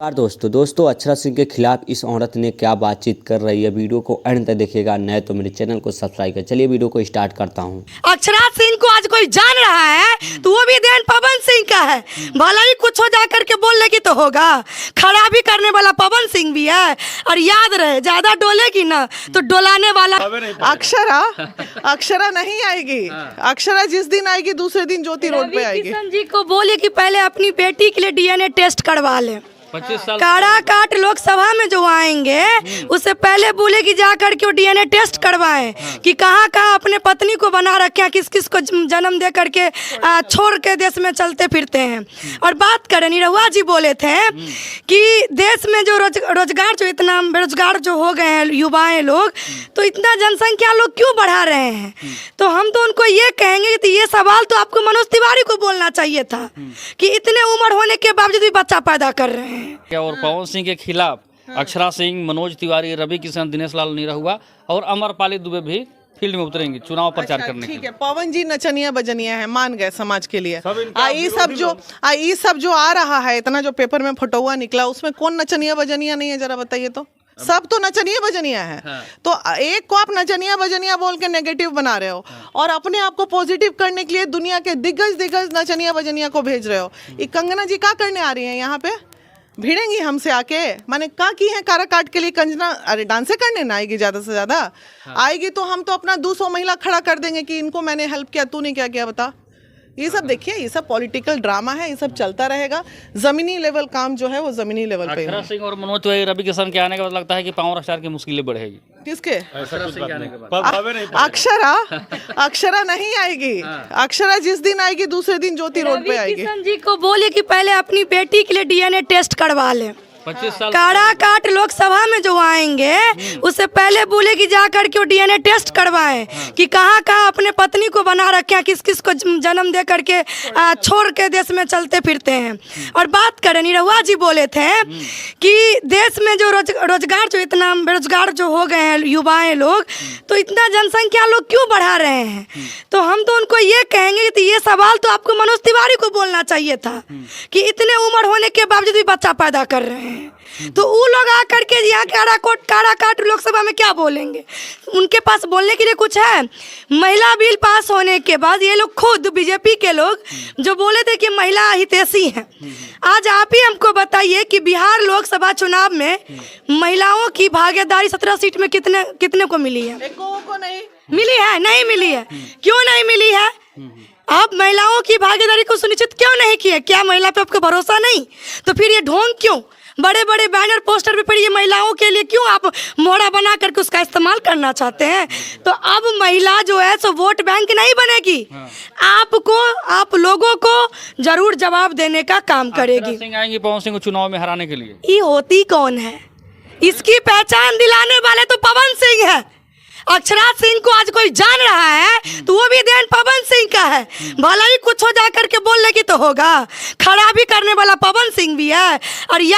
दोस्तों अक्षरा सिंह के खिलाफ इस औरत ने क्या बातचीत कर रही है, वीडियो को एंड तक देखिएगा। नए तो मेरे चैनल को सब्सक्राइब कर। चलिए वीडियो को स्टार्ट करता हूँ। अक्षरा सिंह को आज कोई जान रहा है तो वो भी देन पवन सिंह का है। भला ही कुछ हो जा करके बोलने की तो होगा, खराबी करने वाला पवन सिंह भी है। और याद रहे, ज्यादा डोलेगी ना तो डोलाने वाला अक्षरा नहीं आएगी। अक्षरा जिस दिन आएगी दूसरे दिन ज्योति रोड पे आएगी। किशन जी को बोले कि पहले अपनी बेटी के लिए डीएनए टेस्ट करवा ले। 25 साल काराकाट लोकसभा में जो आएंगे उससे पहले बोले कि जाकर के वो डीएनए टेस्ट करवाएं कि कहाँ कहाँ अपने पत्नी को बना रखे हैं, किस किस को जन्म दे करके छोड़ के देश में चलते फिरते हैं। और बात करें, निरहुआ जी बोले थे कि देश में जो रोजगार जो इतना बेरोजगार जो हो गए हैं युवाएं लोग, तो इतना जनसंख्या लोग क्यों बढ़ा रहे हैं। तो हम तो उनको ये कहेंगे कि ये सवाल तो आपको मनोज तिवारी को बोलना चाहिए था कि इतने उम्र होने के बावजूद भी बच्चा पैदा कर रहे हैं। और पवन सिंह के खिलाफ अक्षरा सिंह, मनोज तिवारी, रवि किशन, दिनेश लाल निरहुआ और अमरपाली दुबे भी फील्ड में उतरेंगे चुनाव प्रचार करने। ठीक है, पवन जी नचनिया बजनिया है, मान गए समाज के लिए। ये सब जो आ रहा है, इतना जो पेपर में फटोआ निकला, उसमें कौन नचनिया बजनिया नहीं है, जरा बताइए तो। सब तो नचनिया बजनिया है। तो एक को आप नचनिया बजनिया बोल के नेगेटिव बना रहे हो और अपने आप को पॉजिटिव करने के लिए दुनिया के दिग्गज नचनिया बजनिया को भेज रहे हो। ये कंगना जी क्या करने आ रही हैं यहाँ पे? भिड़ेंगी हमसे आके? माने क्या की है काराकाट के लिए कंजना? अरे डांसे करने ना आएगी, ज्यादा से ज्यादा आएगी तो हम तो अपना 200 महिला खड़ा कर देंगे कि इनको मैंने हेल्प किया, तूने क्या किया बता। ये सब देखिए, ये सब पॉलिटिकल ड्रामा है, ये सब चलता रहेगा। जमीनी लेवल काम जो है वो जमीनी लेवल पे। अक्षरा सिंह और मनोज तिवारी, रवि किशन के आने के बाद लगता है कि पावर स्टार की मुश्किलें बढ़ेगी। किसके? अक्षरा सिंह के आने के बाद अक्षरा नहीं आएगी। अक्षरा जिस दिन आएगी दूसरे दिन ज्योति रोड पे आएगी। किशन जी को बोले कि पहले अपनी बेटी के लिए डीएनए टेस्ट करवा ले। 25 साल काराकाट लोकसभा में जो आएंगे उससे पहले बोले कि जाकर के वो डीएनए टेस्ट करवाएं कि कहाँ कहाँ अपने पत्नी को बना रखे हैं, किस किस को जन्म दे करके छोड़ के देश में चलते फिरते हैं। और बात करें, निरहुआ जी बोले थे कि देश में जो रोजगार जो इतना बेरोजगार जो हो गए हैं युवाएं लोग, तो इतना जनसंख्या लोग क्यों बढ़ा रहे हैं। तो हम तो उनको ये कहेंगे कि ये सवाल तो आपको मनोज तिवारी को बोलना चाहिए था कि इतने उम्र होने के बावजूद भी बच्चा पैदा कर रहे हैं। तो वो लोग आकर के यहाँ काराकाट लोकसभा में क्या बोलेंगे? उनके पास बोलने के लिए कुछ है? महिला बिल पास होने के बाद ये लोग खुद बीजेपी के लोग जो बोले थे कि महिला हितैषी हैं, आज आप ही हमको बताइए कि बिहार लोकसभा चुनाव में महिलाओं की भागीदारी 17 सीट में कितने को मिली है? को नहीं मिली है? नहीं मिली है। क्यों नहीं मिली है? आप महिलाओं की भागीदारी को सुनिश्चित क्यों नहीं किए? क्या महिला पे आपको भरोसा नहीं? तो फिर ये ढोंग क्यों? बड़े बड़े बैनर पोस्टर पे फिर ये महिलाओं के लिए क्यों आप मोहरा बना करके उसका इस्तेमाल करना चाहते हैं? तो अब महिला जो है सो वोट बैंक नहीं बनेगी। आप लोगों को जरूर जवाब देने का काम करेगी। अक्षरा सिंह आएंगी पवन सिंह को चुनाव में हराने के लिए। ये होती कौन है? इसकी पहचान दिलाने वाले तो पवन सिंह है। अक्षरा सिंह को आज कोई जान रहा है तो वो भी देन पवन सिंह का है। भला ही कुछ हो जा करके बोलने की तो होगा, खराबी करने वाला पवन सिंह भी है। और